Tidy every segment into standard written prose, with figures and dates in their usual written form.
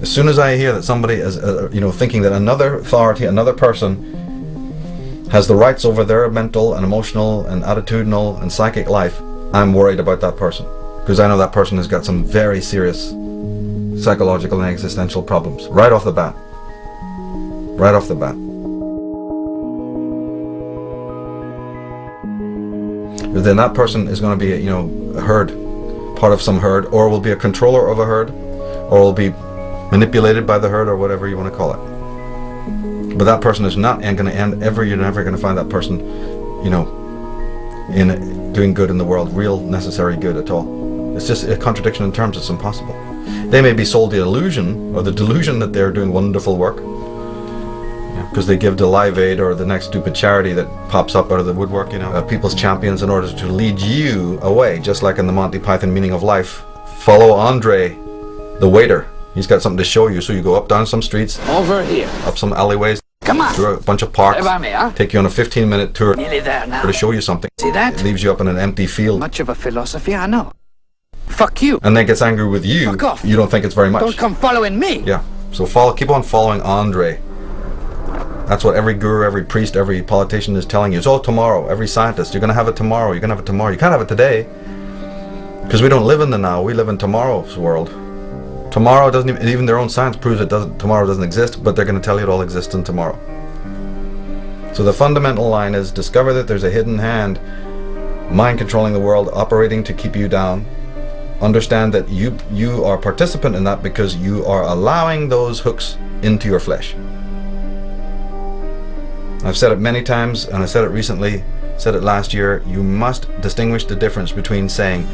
As soon as I hear that somebody is, thinking that another authority, another person has the rights over their mental and emotional and attitudinal and psychic life, I'm worried about that person. Because I know that person has got some very serious psychological and existential problems. Right off the bat. Right off the bat. Then that person is going to be, a herd. Part of some herd. Or will be a controller of a herd. Or will be manipulated by the herd, or whatever you want to call it. But that person is not going to end ever. You're never going to find that person, in doing good in the world, real necessary good at all. It's just a contradiction in terms. It's impossible. They may be sold the illusion or the delusion that they're doing wonderful work, because they give to Live Aid or the next stupid charity that pops up out of the woodwork, people's champions, in order to lead you away, just like in the Monty Python Meaning of Life. Follow Andre, the waiter. He's got something to show you, so you go up down some streets, over here, up some alleyways, come on, through a bunch of parks, take you on a 15-minute tour, nearly there now, to show you something. See that? It leaves you up in an empty field. Much of a philosophy, I know. Fuck you. And then gets angry with you. Fuck off. You don't think it's very much. Don't come following me. Yeah. So keep on following Andre. That's what every guru, every priest, every politician is telling you. It's all tomorrow. Every scientist, you're going to have it tomorrow. You're going to have it tomorrow. You can't have it today, because we don't live in the now. We live in tomorrow's world. Tomorrow doesn't even their own science proves tomorrow doesn't exist, but they're going to tell you it all exists in tomorrow. So the fundamental line is, discover that there's a hidden hand, mind controlling the world, operating to keep you down. Understand that you are a participant in that, because you are allowing those hooks into your flesh. I've said it many times, and I said it recently, said it last year. You must distinguish the difference between saying,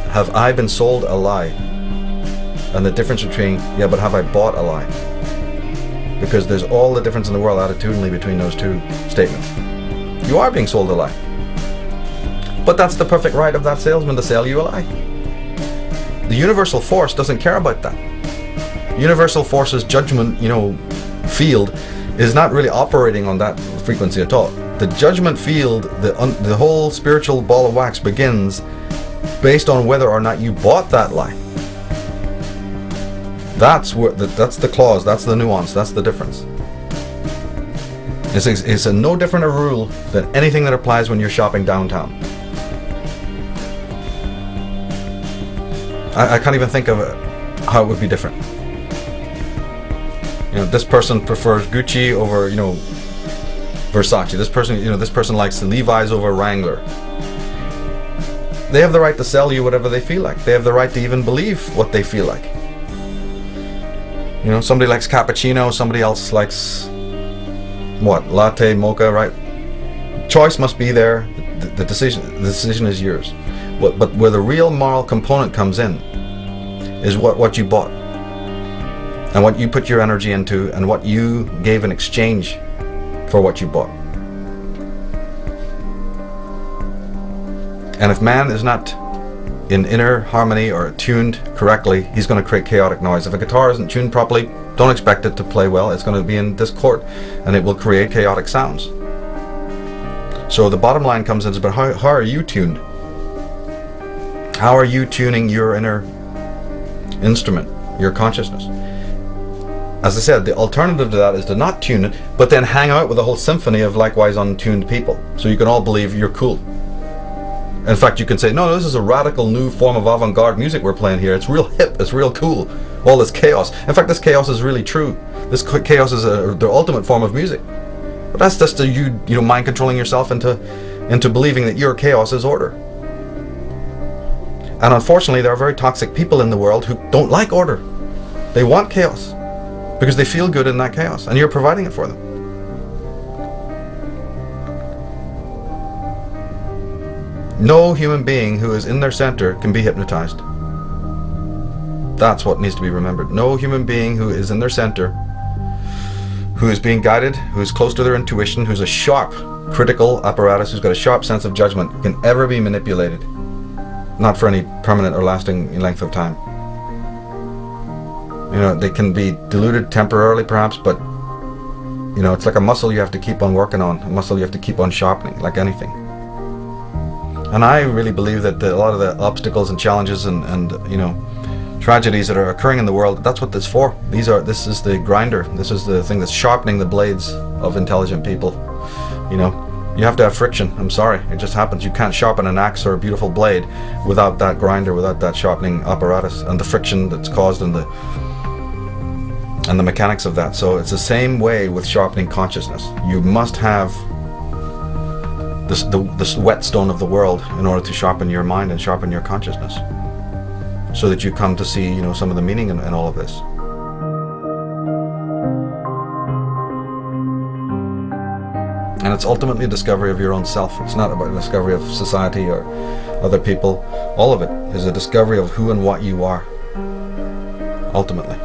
have I been sold a lie? And the difference between, yeah, but have I bought a lie? Because there's all the difference in the world attitudinally between those two statements. You are being sold a lie. But that's the perfect right of that salesman to sell you a lie. The universal force doesn't care about that. Universal force's judgment, field is not really operating on that frequency at all. The judgment field, the whole spiritual ball of wax begins based on whether or not you bought that lie. That's the clause, that's the nuance, that's the difference. It's a no different a rule than anything that applies when you're shopping downtown. I can't even think of how it would be different. This person prefers Gucci over, Versace. This person likes Levi's over Wrangler. They have the right to sell you whatever they feel like. They have the right to even believe what they feel like. Somebody likes cappuccino, somebody else likes latte, mocha, right? Choice must be there. The decision is yours. But where the real moral component comes in is what you bought, and what you put your energy into, and what you gave in exchange for what you bought. And if man is not in inner harmony or tuned correctly, he's going to create chaotic noise. If a guitar isn't tuned properly, don't expect it to play well. It's going to be in discord, and it will create chaotic sounds. So the bottom line comes in is about how are you tuned? How are you tuning your inner instrument, your consciousness? As I said, the alternative to that is to not tune it, but then hang out with a whole symphony of likewise untuned people, so you can all believe you're cool. In fact, you can say, no, this is a radical new form of avant-garde music we're playing here. It's real hip, it's real cool. All this chaos. In fact, this chaos is really true. This chaos is the ultimate form of music. But that's just you mind controlling yourself into believing that your chaos is order. And unfortunately, there are very toxic people in the world who don't like order. They want chaos because they feel good in that chaos, and you're providing it for them. No human being who is in their center can be hypnotized. That's what needs to be remembered. No human being who is in their center, who is being guided, who is close to their intuition, who's a sharp critical apparatus, who's got a sharp sense of judgment, can ever be manipulated. Not for any permanent or lasting length of time. They can be diluted temporarily perhaps, but it's like a muscle you have to keep on working on, a muscle you have to keep on sharpening, like anything. And I really believe that a lot of the obstacles and challenges and tragedies that are occurring in the world. That's what this is for. This is the grinder. This is the thing that's sharpening the blades of intelligent people. You know, you have to have friction. I'm sorry, it just happens. You can't sharpen an axe or a beautiful blade without that grinder, without that sharpening apparatus and the friction that's caused in the mechanics of that. So it's the same way with sharpening consciousness. You must have this whetstone of the world in order to sharpen your mind and sharpen your consciousness, so that you come to see, you know, some of the meaning in all of this. And it's ultimately a discovery of your own self. It's not about a discovery of society or other people. All of it is a discovery of who and what you are, ultimately.